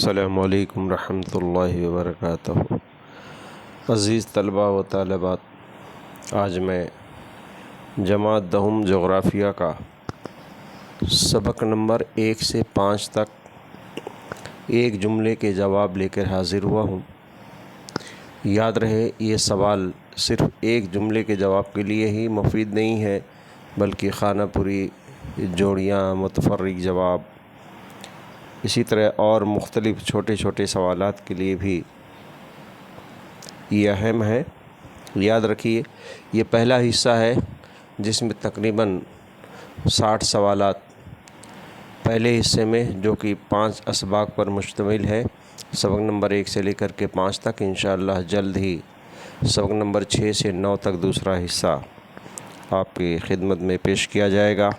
السلام علیکم ورحمۃ اللہ وبرکاتہ۔ عزیز طلباء و طالبات، آج میں جماعت دہم جغرافیہ کا سبق نمبر 1 سے 5 تک ایک جملے کے جواب لے کر حاضر ہوا ہوں۔ یاد رہے، یہ سوال صرف ایک جملے کے جواب کے لیے ہی مفید نہیں ہے، بلکہ خانہ پوری، جوڑیاں، متفرق جواب، اسی طرح اور مختلف چھوٹے چھوٹے سوالات کے لیے بھی یہ اہم ہے۔ یاد رکھیے، یہ پہلا حصہ ہے جس میں تقریباً 60 سوالات پہلے حصے میں، جو کہ 5 اسباق پر مشتمل ہے، سبق نمبر 1 سے لے کر کے 5 تک۔ انشاءاللہ جلد ہی سبق نمبر 6 سے 9 تک دوسرا حصہ آپ کی خدمت میں پیش کیا جائے گا۔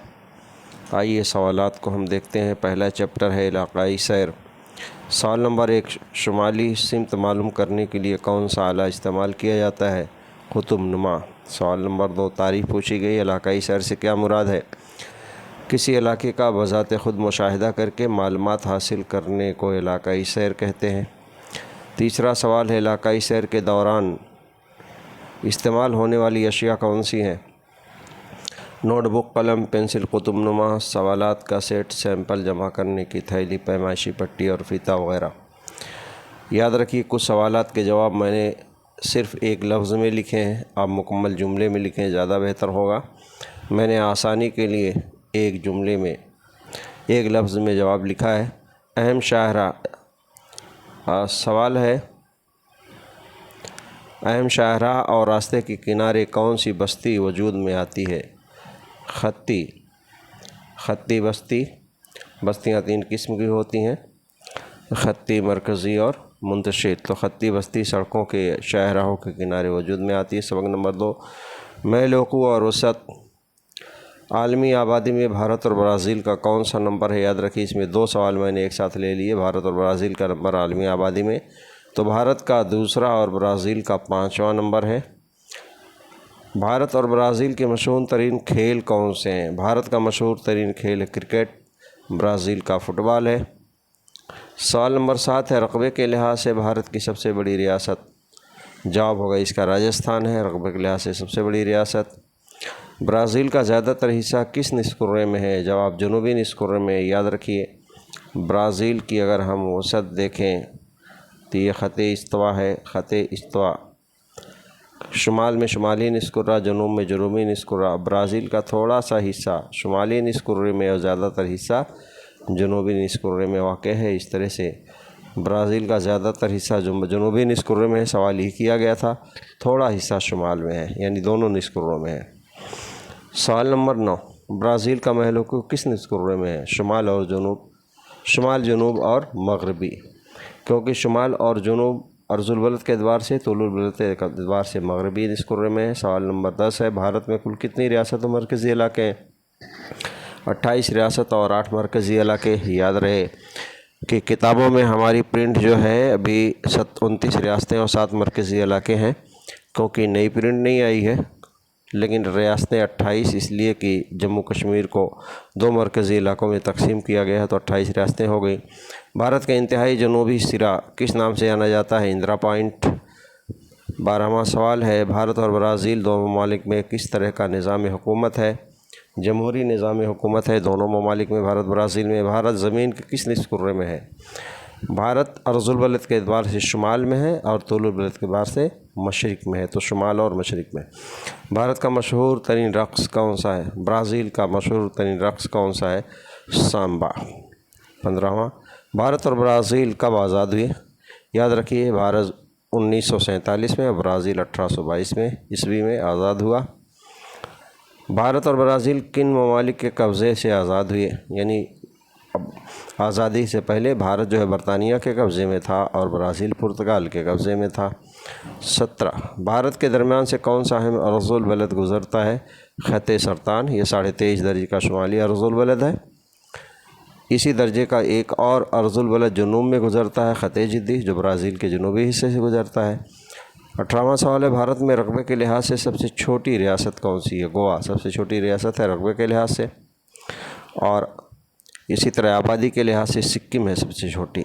آئیے سوالات کو ہم دیکھتے ہیں۔ پہلا چیپٹر ہے علاقائی سیر۔ سوال نمبر 1، شمالی سمت معلوم کرنے کے لیے کون سا آلہ استعمال کیا جاتا ہے؟ قطب نما۔ سوال نمبر 2، تعریف پوچھی گئی، علاقائی سیر سے کیا مراد ہے؟ کسی علاقے کا بذات خود مشاہدہ کر کے معلومات حاصل کرنے کو علاقائی سیر کہتے ہیں۔ تیسرا سوال ہے، علاقائی سیر کے دوران استعمال ہونے والی اشیاء کون سی ہیں؟ نوٹ بک، قلم، پنسل، قطب نما، سوالات کا سیٹ، سیمپل جمع کرنے کی تھیلی، پیمائشی پٹی اور فیتہ وغیرہ۔ یاد رکھیے، کچھ سوالات کے جواب میں نے صرف ایک لفظ میں لکھے ہیں، آپ مکمل جملے میں لکھیں، زیادہ بہتر ہوگا۔ میں نے آسانی کے لیے ایک جملے میں ایک لفظ میں جواب لکھا ہے۔ اہم شاہراہ، سوال ہے، اہم شاہراہ اور راستے کے کنارے کون سی بستی وجود میں آتی ہے؟ خطی بستی۔ بستیاں 3 قسم کی ہوتی ہیں، خطی، مرکزی اور منتشر۔ تو خطی بستی سڑکوں کے شاہراہوں کے کنارے وجود میں آتی ہے۔ سبق نمبر 2، میل وقوع اور وسعت، عالمی آبادی میں بھارت اور برازیل کا کون سا نمبر ہے؟ یاد رکھیے، اس میں 2 سوال میں نے ایک ساتھ لے لیے۔ بھارت اور برازیل کا نمبر عالمی آبادی میں، تو بھارت کا 2واں اور برازیل کا 5واں نمبر ہے۔ بھارت اور برازیل کے مشہور ترین کھیل کون سے ہیں؟ بھارت کا مشہور ترین کھیل ہے کرکٹ، برازیل کا فٹ بال ہے۔ سوال نمبر 7 ہے، رقبے کے لحاظ سے بھارت کی سب سے بڑی ریاست؟ جواب ہوگا اس کا راجستھان ہے، رقبے کے لحاظ سے سب سے بڑی ریاست۔ برازیل کا زیادہ تر حصہ کس نصف کرے میں ہے؟ جواب جنوبی نصف کرے میں۔ یاد رکھیے، برازیل کی اگر ہم وسعت دیکھیں تو یہ خط استوا ہے، خط استوا۔ شمال میں شمالی نصف کرہ، جنوب میں جنوبی نصف کرہ۔ برازیل کا تھوڑا سا حصہ شمالی نصف کرے میں اور زیادہ تر حصہ جنوبی نصف کرے میں واقع ہے۔ اس طرح سے برازیل کا زیادہ تر حصہ جنوبی نصف کرے میں ہے، سوال ہی کیا گیا تھا، تھوڑا حصہ شمال میں ہے، یعنی دونوں نصف کروں میں ہے۔ سوال نمبر 9، برازیل کا محل وقوع کس نصف کرے میں ہے؟ شمال اور جنوب، شمال، جنوب اور مغربی، کیونکہ شمال اور جنوب عرض البلد کے اعتبار سے، طول البلد کے اعتبار سے مغربی نصف کرے میں ہے۔ سوال نمبر 10 ہے، بھارت میں کل کتنی ریاست و مرکزی علاقے ہیں؟ 28 ریاست اور 8 مرکزی علاقے۔ یاد رہے کہ کتابوں میں ہماری پرنٹ جو ہے ابھی 29 ریاستیں اور 7 مرکزی علاقے ہیں، کیونکہ نئی پرنٹ نہیں آئی ہے، لیکن ریاستیں 28 اس لیے کہ جموں کشمیر کو 2 مرکزی علاقوں میں تقسیم کیا گیا ہے، تو 28 ریاستیں ہو گئیں۔ بھارت کا انتہائی جنوبی سرا کس نام سے جانا جاتا ہے؟ اندرا پوائنٹ۔ 12واں سوال ہے، بھارت اور برازیل دونوں ممالک میں کس طرح کا نظام حکومت ہے؟ جمہوری نظام حکومت ہے دونوں ممالک میں، بھارت برازیل میں۔ بھارت زمین کے کس نصف کرے میں ہے؟ بھارت عرض البلد کے اعتبار سے شمال میں ہے اور طول البلد کے اعتبار سے مشرق میں ہے، تو شمال اور مشرق میں۔ بھارت کا مشہور ترین رقص کون سا ہے؟ برازیل کا مشہور ترین رقص کون سا ہے؟ سامبا۔ 15واں، بھارت اور برازیل کب آزاد ہوئے؟ یاد رکھیے، بھارت 1947 میں اور برازیل 1822 میں عیسوی میں آزاد ہوا۔ بھارت اور برازیل کن ممالک کے قبضے سے آزاد ہوئے؟ یعنی آزادی سے پہلے بھارت جو ہے برطانیہ کے قبضے میں تھا اور برازیل پرتگال کے قبضے میں تھا۔ 17، بھارت کے درمیان سے کون سا اہم عرض البلد گزرتا ہے؟ خط سرطان، یہ 23.5 درجے کا شمالی عرض البلد ہے۔ اسی درجے کا ایک اور عرض البلد جنوب میں گزرتا ہے، خط جدی، جو برازیل کے جنوبی حصے سے گزرتا ہے۔ 18واں سوال ہے، بھارت میں رقبے کے لحاظ سے سب سے چھوٹی ریاست کون سی ہے؟ گوا سب سے چھوٹی ریاست ہے رقبے کے لحاظ سے، اور اسی طرح آبادی کے لحاظ سے سکم ہے سب سے چھوٹی۔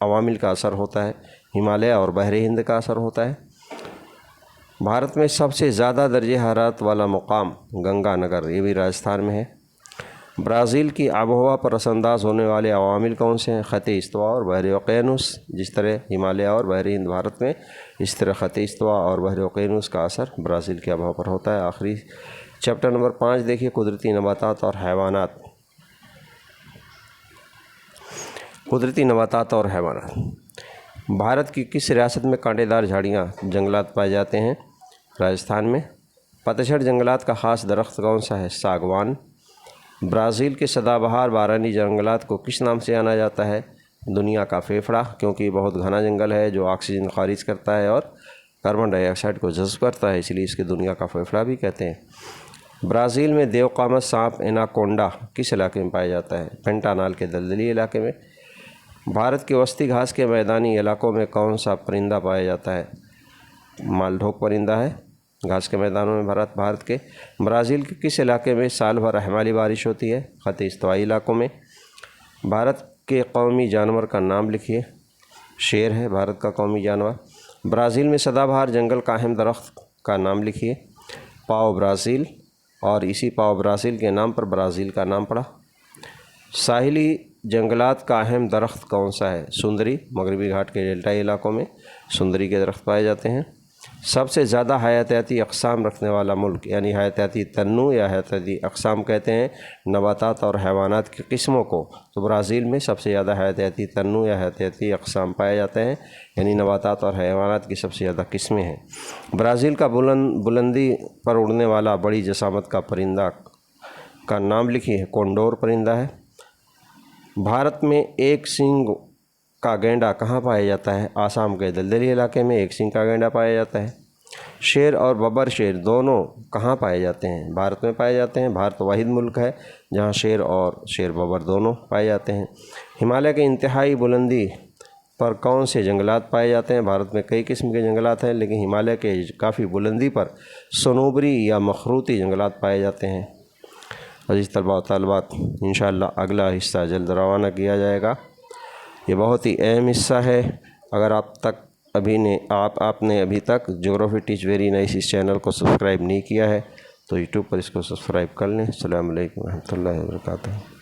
عوامل کا اثر ہوتا ہے؟ ہمالیہ اور بحر ہند کا اثر ہوتا ہے۔ بھارت میں سب سے زیادہ درجہ حرارت والا مقام گنگا نگر، یہ بھی راجستھان میں ہے۔ برازیل کی آب و ہوا پر اثر انداز ہونے والے عوامل کون سے ہیں؟ خط استوا اور بحر اوقیانوس۔ جس طرح ہمالیہ اور بحر ہند بھارت میں، اس طرح خط استوا اور بحر اوقیانوس کا اثر برازیل کی آب و ہوا پر ہوتا ہے۔ آخری چیپٹر نمبر 5 دیکھیے، قدرتی نباتات اور حیوانات۔ قدرتی نباتات اور حیوانات۔ بھارت کی کس ریاست میں کانٹے دار جھاڑیاں جنگلات پائے جاتے ہیں؟ راجستھان میں۔ پتجھڑ جنگلات کا خاص درخت کون سا ہے؟ ساگوان۔ برازیل کے سدا بہار بارانی جنگلات کو کس نام سے جانا جاتا ہے؟ دنیا کا پھیپھڑا، کیونکہ یہ بہت گھنا جنگل ہے جو آکسیجن خارج کرتا ہے اور کاربن ڈائی آکسائڈ کو جذب کرتا ہے، اس لیے اس کے دنیا کا پھیپھڑا بھی کہتے ہیں۔ برازیل میں دیو قامت سانپ ایناکونڈا کس علاقے میں پایا جاتا ہے؟ پینٹانال کے دلدلی علاقے میں۔ بھارت کے وسطی گھاس کے میدانی علاقوں میں کون سا پرندہ پایا جاتا ہے؟ مالڈھوک پرندہ ہے گھاس کے میدانوں میں بھارت کے۔ برازیل کے کس علاقے میں سال بھر رحمالی بارش ہوتی ہے؟ خط استوائی علاقوں میں۔ بھارت کے قومی جانور کا نام لکھیے۔ شیر ہے بھارت کا قومی جانور۔ برازیل میں سدا بہار جنگل کا اہم درخت کا نام لکھیے۔ پاؤ برازیل، اور اسی پاؤ برازیل کے نام پر برازیل کا نام پڑا۔ ساحلی جنگلات کا اہم درخت کون سا ہے؟ سندری، مغربی گھاٹ کے ڈیلٹائی علاقوں میں سندری کے درخت پائے جاتے ہیں۔ سب سے زیادہ حیاتیاتی اقسام رکھنے والا ملک، یعنی حیاتیاتی تنوع یا حیاتیاتی اقسام کہتے ہیں نباتات اور حیوانات کی قسموں کو، تو برازیل میں سب سے زیادہ حیاتیاتی تنوع یا حیاتیاتی اقسام پائے جاتے ہیں، یعنی نباتات اور حیوانات کی سب سے زیادہ قسمیں ہیں۔ برازیل کا بلندی پر اڑنے والا بڑی جسامت کا پرندہ کا نام لکھیے۔ کونڈور پرندہ ہے۔ بھارت میں ایک سینگ کا گینڈا کہاں پایا جاتا ہے؟ آسام کے دلدلی علاقے میں ایک سینگ کا گینڈا پایا جاتا ہے۔ شیر اور ببر شیر دونوں کہاں پائے جاتے ہیں؟ بھارت میں پائے جاتے ہیں۔ بھارت واحد ملک ہے جہاں شیر اور شیر ببر دونوں پائے جاتے ہیں۔ ہمالیہ کے انتہائی بلندی پر کون سے جنگلات پائے جاتے ہیں؟ بھارت میں کئی قسم کے جنگلات ہیں، لیکن ہمالیہ کے کافی بلندی پر صنوبری یا مخروطی جنگلات پائے جاتے ہیں۔ عزیز طلباء و طالبات، انشاءاللہ اگلا حصہ جلد روانہ کیا جائے گا۔ یہ بہت ہی اہم حصہ ہے۔ اگر آپ نے ابھی تک جغرافی ٹیچ ویری نائس اس چینل کو سبسکرائب نہیں کیا ہے تو یوٹیوب پر اس کو سبسکرائب کر لیں۔ السلام علیکم و رحمۃ اللہ وبرکاتہ۔